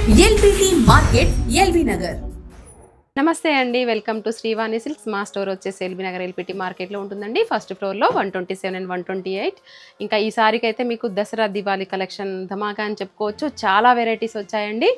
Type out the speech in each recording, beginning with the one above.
LBT market LB Nagar. నమస్తే అండి, welcome to Srivani silks. మా స్టోర్ వచ్చేసి ఎల్బీ నగర్ ఎల్పిటి మార్కెట్లో ఉంటుందండి. ఫస్ట్ ఫ్లోర్లో 127 అండ్ 128. ఇంకా ఈ సారికి అయితే మీకు దసరా దివాళీ కలెక్షన్ ధమాకా అని చెప్పుకోవచ్చు. చాలా వెరైటీస్ వచ్చాయండి.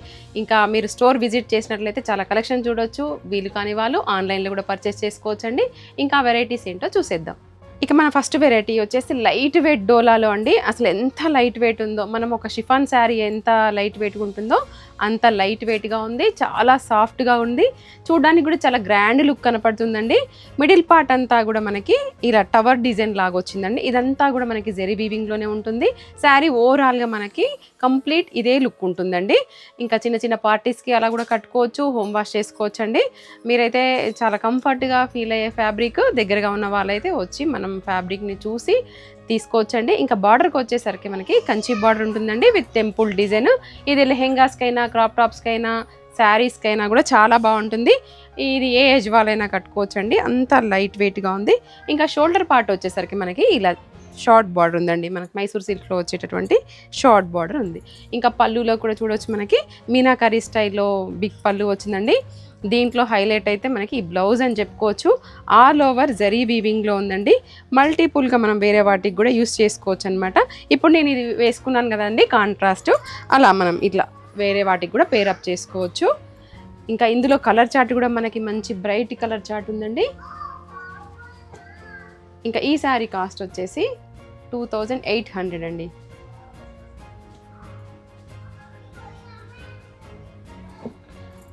ఇంకా మీరు స్టోర్ విజిట్ చేసినట్లయితే చాలా కలెక్షన్ చూడొచ్చు. వీలు కాని వాళ్ళు ఆన్లైన్లో కూడా పర్చేస్ చేసుకోవచ్చండి. ఇంకా వెరైటీస్ ఏంటో చూసేద్దాం. ఇక మన ఫస్ట్ వెరైటీ వచ్చేసి లైట్ వెయిట్ డోలాలో అండి. అసలు ఎంత లైట్ వెయిట్ ఉందో, మనం ఒక షిఫాన్ శారీ ఎంత లైట్ వెయిట్గా ఉంటుందో అంత లైట్ వెయిట్గా ఉంది. చాలా సాఫ్ట్గా ఉంది, చూడడానికి కూడా చాలా గ్రాండ్ లుక్ కనపడుతుందండి. మిడిల్ పార్ట్ అంతా కూడా మనకి ఇలా టవర్ డిజైన్ లాగా వచ్చిందండి. ఇదంతా కూడా మనకి జెరీ వీవింగ్లోనే ఉంటుంది. శారీ ఓవరాల్గా మనకి కంప్లీట్ ఇదే లుక్ ఉంటుందండి. ఇంకా చిన్న చిన్న పార్టీస్కి అలా కూడా కట్టుకోవచ్చు, హోమ్ వాష్ చేసుకోవచ్చు అండి. మీరైతే చాలా కంఫర్ట్గా ఫీల్ అయ్యే ఫ్యాబ్రిక్, దగ్గరగా ఉన్న వాళ్ళైతే వచ్చి మనం ఫ్యాబ్రిక్ని చూసి తీసుకోవచ్చండి. ఇంకా బార్డర్కి వచ్చేసరికి మనకి కంచి బార్డర్ ఉంటుందండి విత్ టెంపుల్ డిజైన్. ఇది లెహెంగాస్కైనా, క్రాప్ టాప్స్కైనా, శారీస్కైనా కూడా చాలా బాగుంటుంది. ఇది ఏ ఏజ్ వాళ్ళైనా కట్టుకోవచ్చండి, అంత లైట్ వెయిట్గా ఉంది. ఇంకా షోల్డర్ పార్ట్ వచ్చేసరికి మనకి ఇలా షార్ట్ బార్డర్ ఉందండి. మనకి మైసూర్ సిల్క్లో వచ్చేటటువంటి షార్ట్ బార్డర్ ఉంది. ఇంకా పళ్ళులో కూడా చూడవచ్చు, మనకి మీనాకరీ స్టైల్లో బిగ్ పళ్ళు వచ్చిందండి. దీంట్లో హైలైట్ అయితే మనకి ఈ బ్లౌజ్ అని చెప్పుకోవచ్చు. ఆల్ ఓవర్ జరీ వీవింగ్లో ఉందండి. మల్టిపుల్గా మనం వేరే వాటికి కూడా యూస్ చేసుకోవచ్చు అనమాట. ఇప్పుడు నేను ఇది వేసుకున్నాను కదండి కాంట్రాస్ట్, అలా మనం ఇట్లా వేరే వాటికి కూడా పేరప్ చేసుకోవచ్చు. ఇంకా ఇందులో కలర్ చార్ట్ కూడా మనకి మంచి బ్రైట్ కలర్ చార్ట్ ఉందండి. ఇంకా ఈ శారీ కాస్ట్ వచ్చేసి 2800 అండి.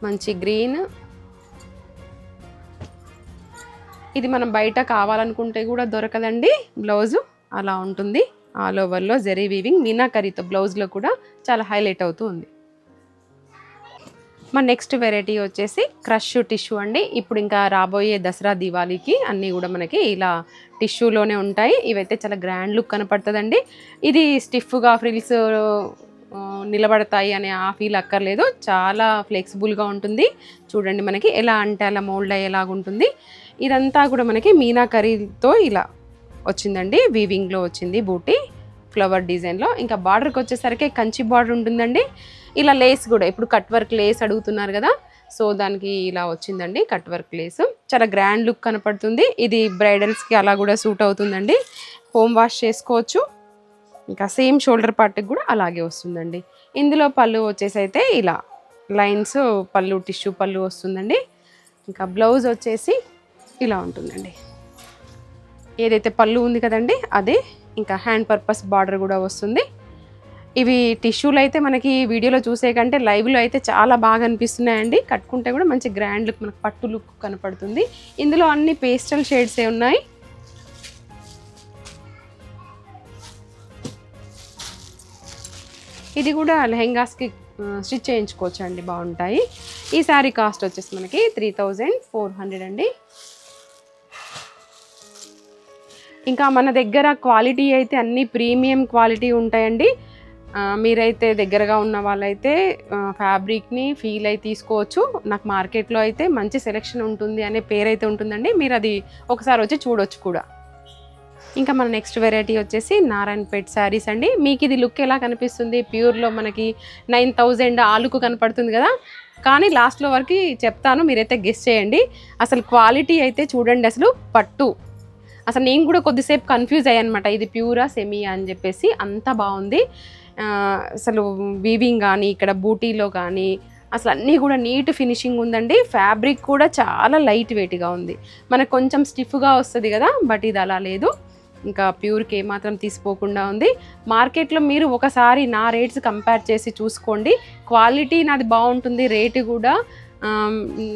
మంచి గ్రీన్. ఇది మనం బయట కావాలనుకుంటే కూడా దొరకదండి. బ్లౌజు అలా ఉంటుంది. ఆల్ ఓవర్లో జరీ వీవింగ్ మీనాకరీతో బ్లౌజ్లో కూడా చాలా హైలైట్ అవుతూ ఉంది. మన నెక్స్ట్ వెరైటీ వచ్చేసి క్రష్ టిష్యూ అండి. ఇప్పుడు ఇంకా రాబోయే దసరా దివాళీకి అన్నీ కూడా మనకి ఇలా టిష్యూలోనే ఉంటాయి. ఇవైతే చాలా గ్రాండ్ లుక్ కనపడుతుందండి. ఇది స్టిఫ్గా ఫ్రిల్స్ నిలబడతాయి అనే ఆ ఫీల్ అక్కర్లేదు. చాలా ఫ్లెక్సిబుల్గా ఉంటుంది. చూడండి మనకి ఎలా అంటే అలా మోల్డ్ అయ్యేలాగా ఉంటుంది. ఇదంతా కూడా మనకి మీనాకరీతో ఇలా వచ్చిందండి. వీవింగ్లో వచ్చింది బూటీ ఫ్లవర్ డిజైన్లో. ఇంకా బార్డర్కి వచ్చేసరికి కంచి బార్డర్ ఉంటుందండి. ఇలా లేస్ కూడా ఇప్పుడు కట్ వర్క్ లేస్ అడుగుతున్నారు కదా, సో దానికి ఇలా వచ్చిందండి కట్ వర్క్ లేస్. చాలా గ్రాండ్ లుక్ కనపడుతుంది. ఇది బ్రైడల్స్కి అలా కూడా సూట్ అవుతుందండి. హోమ్ వాష్ చేసుకోవచ్చు. ఇంకా సేమ్ షోల్డర్ పార్ట్కి కూడా అలాగే వస్తుందండి. ఇందులో పళ్ళు వచ్చేసి అయితే ఇలా లైన్స్ పళ్ళు, టిష్యూ పళ్ళు వస్తుందండి. ఇంకా బ్లౌజ్ వచ్చేసి ఇలా ఉంటుందండి. ఏదైతే పళ్ళు ఉంది కదండి అదే. ఇంకా హ్యాండ్ పర్పస్ బార్డర్ కూడా వస్తుంది. ఇవి టిష్యూలు అయితే మనకి వీడియోలో చూసే కంటే లైవ్లో అయితే చాలా బాగా అనిపిస్తున్నాయండి. కట్టుకుంటే కూడా మంచి గ్రాండ్ లుక్, మనకు పట్టు లుక్ కనపడుతుంది. ఇందులో అన్ని పేస్టల్ షేడ్సే ఉన్నాయి. ఇది కూడా లెహెంగాస్కి స్టిచ్ చేయించుకోవచ్చు అండి, బాగుంటాయి. ఈ శారీ కాస్ట్ వచ్చేసి మనకి 3400 అండి. ఇంకా మన దగ్గర క్వాలిటీ అయితే అన్ని ప్రీమియం క్వాలిటీ ఉంటాయండి. మీరైతే దగ్గరగా ఉన్న వాళ్ళైతే ఫ్యాబ్రిక్ని ఫీల్ అయి తీసుకోవచ్చు. నాకు మార్కెట్లో అయితే మంచి సెలెక్షన్ ఉంటుంది అనే పేరైతే ఉంటుందండి. మీరు అది ఒకసారి వచ్చి చూడొచ్చు కూడా. ఇంకా మన నెక్స్ట్ వెరైటీ వచ్చేసి నారాయణపేట్ శారీస్ అండి. మీకు ఇది లుక్ ఎలా కనిపిస్తుంది? ప్యూర్లో మనకి 9000 ఆలుకు కనపడుతుంది కదా, కానీ లాస్ట్లో వరకు చెప్తాను, మీరైతే గెస్ చేయండి. అసలు క్వాలిటీ అయితే చూడండి, అసలు పట్టు. అసలు నేను కూడా కొద్దిసేపు కన్ఫ్యూజ్ అయ్యాను అనమాట, ఇది ప్యూరా సెమీయా అని చెప్పేసి. అంత బాగుంది. అసలు వీవింగ్ కానీ, ఇక్కడ బూటీలో కానీ అసలు అన్నీ కూడా నీట్ ఫినిషింగ్ ఉందండి. ఫ్యాబ్రిక్ కూడా చాలా లైట్ వెయిట్గా ఉంది. మనకు కొంచెం స్టిఫ్గా వస్తుంది కదా, బట్ ఇది అలా లేదు. ఇంకా ప్యూర్కి ఏమాత్రం తీసిపోకుండా ఉంది. మార్కెట్లో మీరు ఒకసారి నా రేట్స్ కంపేర్ చేసి చూసుకోండి. క్వాలిటీ నాది బాగుంటుంది, రేటు కూడా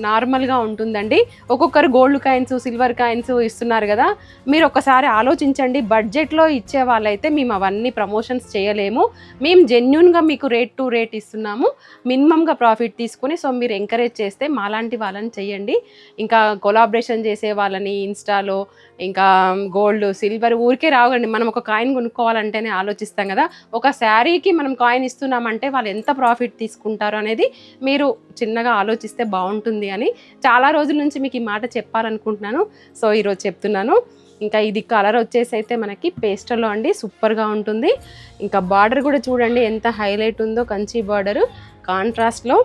నార్మల్గా ఉంటుందండి. ఒక్కొక్కరు గోల్డ్ కాయిన్స్, సిల్వర్ కాయిన్స్ ఇస్తున్నారు కదా, మీరు ఒకసారి ఆలోచించండి. బడ్జెట్లో ఇచ్చే వాళ్ళైతే మేము అవన్నీ ప్రమోషన్స్ చేయలేము. మేము జెన్యున్గా మీకు రేట్ టు రేట్ ఇస్తున్నాము, మినిమంగా ప్రాఫిట్ తీసుకుని. సో మీరు ఎంకరేజ్ చేస్తే మాలాంటి వాళ్ళని చెయ్యండి. ఇంకా కొలాబరేషన్ చేసే వాళ్ళని ఇన్స్టాలో, ఇంకా గోల్డ్, సిల్వర్ ఊరికే రావండి. మనం ఒక కాయిన్ కొనుక్కోవాలంటేనే ఆలోచిస్తాం కదా. ఒక శారీకి మనం కాయిన్ ఇస్తున్నామంటే వాళ్ళు ఎంత ప్రాఫిట్ తీసుకుంటారు అనేది మీరు చిన్నగా ఆలోచిస్తే బాగుంటుంది అని చాలా రోజుల నుంచి మీకు ఈ మాట చెప్పాలనుకుంటున్నాను. సో ఈరోజు చెప్తున్నాను. ఇంకా ఇది కలర్ వచ్చేసి అయితే మనకి పేస్టల్లో అండి, సూపర్గా ఉంటుంది. ఇంకా బార్డర్ కూడా చూడండి ఎంత హైలైట్ ఉందో, కంచి బార్డర్. కాంట్రాస్ట్లో.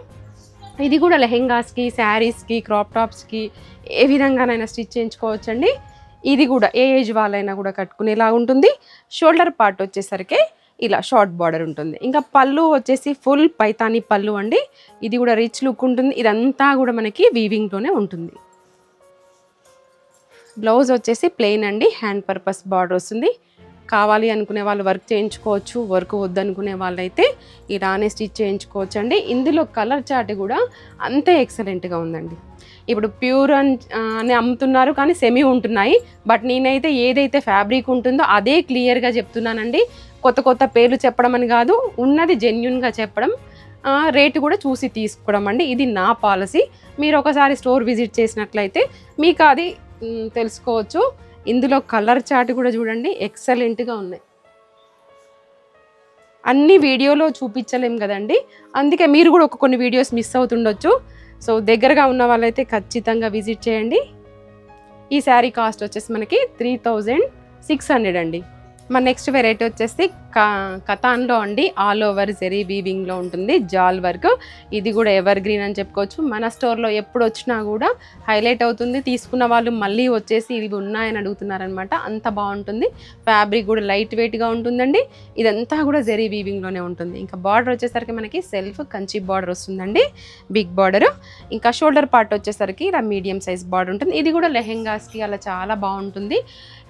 ఇది కూడా లెహెంగాస్కి, శారీస్కి, క్రాప్ టాప్స్కి ఏ విధంగానైనా స్టిచ్ చేయించుకోవచ్చండి. ఇది కూడా ఏ ఏజ్ వాళ్ళైనా కూడా కట్టుకునేలా ఉంటుంది. షోల్డర్ పార్ట్ వచ్చేసరికి ఇలా షార్ట్ బార్డర్ ఉంటుంది. ఇంకా పళ్ళు వచ్చేసి ఫుల్ పైతానీ పళ్ళు అండి. ఇది కూడా రిచ్ లుక్ ఉంటుంది. ఇదంతా కూడా మనకి వీవింగ్లోనే ఉంటుంది. బ్లౌజ్ వచ్చేసి ప్లెయిన్ అండి, హ్యాండ్ పర్పస్ బార్డర్ వస్తుంది. కావాలి అనుకునే వాళ్ళు వర్క్ చేయించుకోవచ్చు, వర్క్ వద్దనుకునే వాళ్ళైతే ఇలానే స్టిచ్ చేయించుకోవచ్చు అండి. ఇందులో కలర్ చార్ట్ కూడా అంతే ఎక్సలెంట్గా ఉందండి. ఇప్పుడు ప్యూర్ అని అమ్ముతున్నారు కానీ సెమీ ఉంటున్నాయి. బట్ నేనైతే ఏదైతే ఫ్యాబ్రిక్ ఉంటుందో అదే క్లియర్గా చెప్తున్నానండి. కొత్త కొత్త పేర్లు చెప్పడం అని కాదు, ఉన్నది జెన్యున్గా చెప్పడం, రేటు కూడా చూసి తీసుకోవడం అండి. ఇది నా పాలసీ. మీరు ఒకసారి స్టోర్ విజిట్ చేసినట్లయితే మీకు అది తెలుసుకోవచ్చు. ఇందులో కలర్ చార్ట్ కూడా చూడండి, ఎక్సలెంట్గా ఉన్నాయి. అన్ని వీడియోలో చూపించలేం కదండి, అందుకే మీరు కూడా కొన్ని వీడియోస్ మిస్ అవుతుండొచ్చు. సో దగ్గరగా ఉన్న వాళ్ళైతే ఖచ్చితంగా విజిట్ చేయండి. ఈ శారీ కాస్ట్ వచ్చేసి మనకి 3600 అండి. మన నెక్స్ట్ వెరైటీ వచ్చేసి కతాన్లో అండి. ఆల్ ఓవర్ జెరీ వీవింగ్లో ఉంటుంది, జాల్ వర్క్. ఇది కూడా ఎవర్ గ్రీన్ అని చెప్పుకోవచ్చు. మన స్టోర్లో ఎప్పుడు వచ్చినా కూడా హైలైట్ అవుతుంది. తీసుకున్న వాళ్ళు మళ్ళీ వచ్చేసి ఇవి ఉన్నాయని అడుగుతున్నారనమాట, అంత బాగుంటుంది. ఫ్యాబ్రిక్ కూడా లైట్ వెయిట్గా ఉంటుందండి. ఇదంతా కూడా జెరీ వీవింగ్లోనే ఉంటుంది. ఇంకా బార్డర్ వచ్చేసరికి మనకి సెల్ఫ్ కంచి బార్డర్ వస్తుందండి, బిగ్ బార్డర్. ఇంకా షోల్డర్ పార్ట్ వచ్చేసరికి ఇలా మీడియం సైజ్ బార్డర్ ఉంటుంది. ఇది కూడా లెహెంగాస్కి అలా చాలా బాగుంటుంది.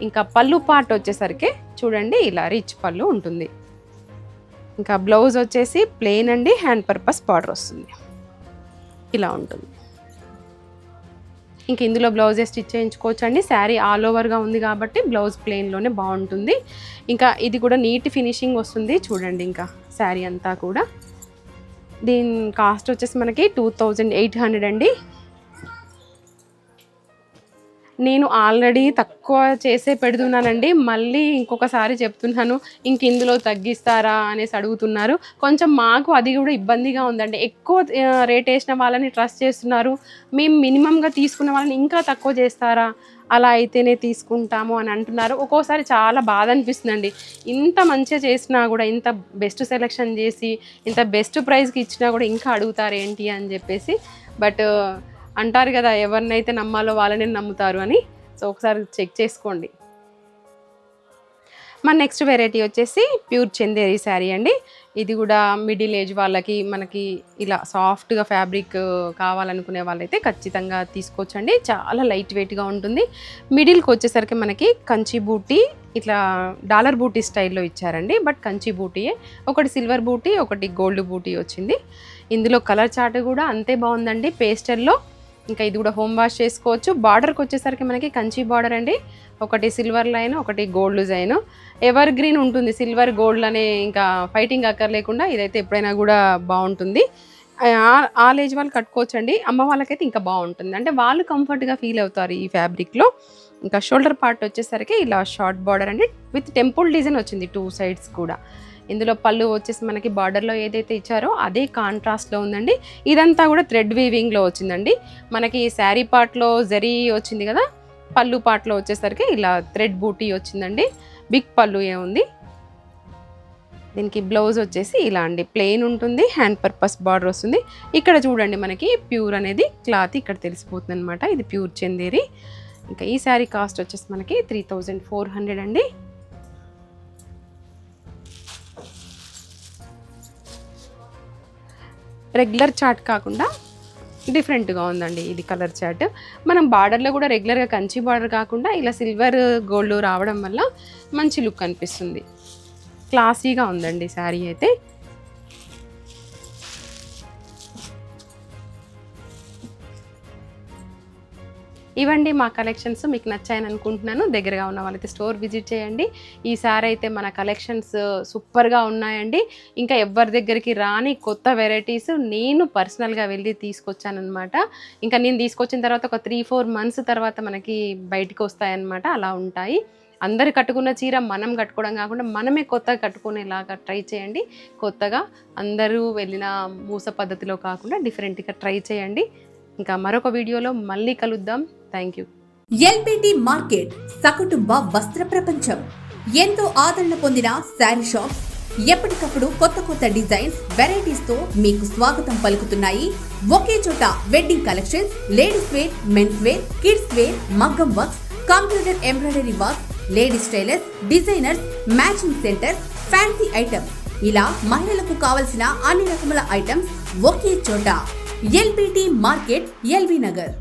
ఇంకా పళ్ళు పార్ట్ వచ్చేసరికి చూడండి ఇలా రిచ్ పళ్ళు ఉంటుంది. ఇంకా బ్లౌజ్ వచ్చేసి ప్లెయిన్ అండి, హ్యాండ్ పర్పస్ బార్డర్ వస్తుంది, ఇలా ఉంటుంది. ఇంక ఇందులో బ్లౌజే స్టిచ్ చేయించుకోవచ్చు అండి. శారీ ఆల్ ఓవర్గా ఉంది కాబట్టి బ్లౌజ్ ప్లెయిన్లోనే బాగుంటుంది. ఇంకా ఇది కూడా నీట్ ఫినిషింగ్ వస్తుంది చూడండి. ఇంకా శారీ అంతా కూడా దీని కాస్ట్ వచ్చేసి మనకి 2800 అండి. నేను ఆల్రెడీ తక్కువ చేసే పెడుతున్నానండి, మళ్ళీ ఇంకొకసారి చెప్తున్నాను, ఇంక ఇందులో తగ్గిస్తారా అనేసి అడుగుతున్నారు. కొంచెం మాకు అది కూడా ఇబ్బందిగా ఉందండి. ఎక్కువ రేట్ వేసిన వాళ్ళని ట్రస్ట్ చేస్తున్నారు, మేము మినిమంగా తీసుకున్న వాళ్ళని ఇంకా తక్కువ చేస్తారా, అలా అయితేనే తీసుకుంటాము అని అంటున్నారు. ఒక్కోసారి చాలా బాధ అనిపిస్తుందండి. ఇంత మంచిగా చేసినా కూడా, ఇంత బెస్ట్ సెలెక్షన్ చేసి ఇంత బెస్ట్ ప్రైస్కి ఇచ్చినా కూడా ఇంకా అడుగుతారు ఏంటి అని చెప్పేసి. బట్ అంటారు కదా, ఎవరినైతే నమ్మాలో వాళ్ళని నమ్ముతారు అని. సో ఒకసారి చెక్ చేసుకోండి. మన నెక్స్ట్ వెరైటీ వచ్చేసి ప్యూర్ చందేరి శారీ అండి. ఇది కూడా మిడిల్ ఏజ్ వాళ్ళకి, మనకి ఇలా సాఫ్ట్గా ఫ్యాబ్రిక్ కావాలనుకునే వాళ్ళైతే ఖచ్చితంగా తీసుకోవచ్చండి. చాలా లైట్ వెయిట్గా ఉంటుంది. మిడిల్కి వచ్చేసరికి మనకి కంచి బూటీ, ఇట్లా డాలర్ బూటీ స్టైల్లో ఇచ్చారండి. బట్ కంచి బూటీయే, ఒకటి సిల్వర్ బూటీ, ఒకటి గోల్డ్ బూటీ వచ్చింది. ఇందులో కలర్ చార్ట్ కూడా అంతే బాగుందండి, పేస్టల్లో. ఇంకా ఇది కూడా హోమ్ వాష్ చేసుకోవచ్చు. బార్డర్కి వచ్చేసరికి మనకి కంచి బార్డర్ అండి, ఒకటి సిల్వర్ లైన్, ఒకటి గోల్డ్ లైన్. ఎవర్ గ్రీన్ ఉంటుంది, సిల్వర్ గోల్డ్ అనే ఇంకా ఫైటింగ్ అక్కర్లేకుండా ఇదైతే ఎప్పుడైనా కూడా బాగుంటుంది. ఆల్ ఏజ్ వాళ్ళు కట్టుకోవచ్చు అండి. అమ్మ వాళ్ళకైతే ఇంకా బాగుంటుంది, అంటే వాళ్ళు కంఫర్ట్గా ఫీల్ అవుతారు ఈ ఫ్యాబ్రిక్లో. ఇంకా షోల్డర్ పార్ట్ వచ్చేసరికి ఇలా షార్ట్ బార్డర్ అండి, విత్ టెంపుల్ డిజైన్ వచ్చింది 2 సైడ్స్ కూడా. ఇందులో పళ్ళు వచ్చేసి మనకి బార్డర్లో ఏదైతే ఇచ్చారో అదే కాంట్రాస్ట్లో ఉందండి. ఇదంతా కూడా థ్రెడ్ వీవింగ్లో వచ్చిందండి. మనకి శారీ పార్ట్లో జరీ వచ్చింది కదా, పళ్ళు పార్ట్లో వచ్చేసరికి ఇలా థ్రెడ్ బూటీ వచ్చిందండి. బిగ్ పళ్ళు ఉంది. దీనికి బ్లౌజ్ వచ్చేసి ఇలా అండి, ప్లెయిన్ ఉంటుంది, హ్యాండ్ పర్పస్ బార్డర్ వస్తుంది. ఇక్కడ చూడండి మనకి ప్యూర్ అనేది క్లాత్ ఇక్కడ తెలిసిపోతుంది అనమాట. ఇది ప్యూర్ చందేరి. ఇంకా ఈ శారీ కాస్ట్ వచ్చేసి మనకి 3400 అండి. రెగ్యులర్ చార్ట్ కాకుండా డిఫరెంట్గా ఉందండి ఇది కలర్ చార్ట్. మనం బార్డర్లో కూడా రెగ్యులర్గా కంచి బార్డర్ కాకుండా ఇలా సిల్వర్ గోల్డ్ రావడం వల్ల మంచి లుక్ అనిపిస్తుంది. క్లాసీగా ఉందండి శారీ అయితే. ఇవండి మా కలెక్షన్స్. మీకు నచ్చాయని అనుకుంటున్నాను. దగ్గరగా ఉన్న వాళ్ళైతే స్టోర్ విజిట్ చేయండి. ఈసారి అయితే మన కలెక్షన్స్ సూపర్గా ఉన్నాయండి. ఇంకా ఎవరి దగ్గరికి రాని కొత్త వెరైటీస్ నేను పర్సనల్గా వెళ్ళి తీసుకొచ్చానమాట. ఇంకా నేను తీసుకొచ్చిన తర్వాత ఒక 3-4 మంత్స్ తర్వాత మనకి బయటికి వస్తాయన్నమాట. అలా ఉంటాయి. అందరు కట్టుకున్న చీర మనం కట్టుకోవడం కాకుండా మనమే కొత్తగా కట్టుకునేలాగా ట్రై చేయండి. కొత్తగా అందరూ వెళ్ళిన మూస పద్ధతిలో కాకుండా డిఫరెంట్గా ట్రై చేయండి. ఇంకా మరొక వీడియోలో మళ్ళీ కలుద్దాం. Thank you. ఎల్బిటి మార్కెట్ సకుటుంబ వస్త్ర ప్రపంచం. ఎంతో ఆదరణ పొందిన శారీ షాప్, ఎప్పటికప్పుడు కొత్త డిజైన్స్, వెరైటీస్ తో మీకు స్వాగతం పలుకుతున్నాయి. ఒకే చోట wedding collections, ladies wear, men's wear, kids wear, మగ్గం works, computer embroidery work, ladies tailors, designers, matching centre, fancy items, ఇలా మహిళలకు కావలసిన అన్ని రకముల ఐటమ్స్ ఒకే చోట. LBT market, LB Nagar.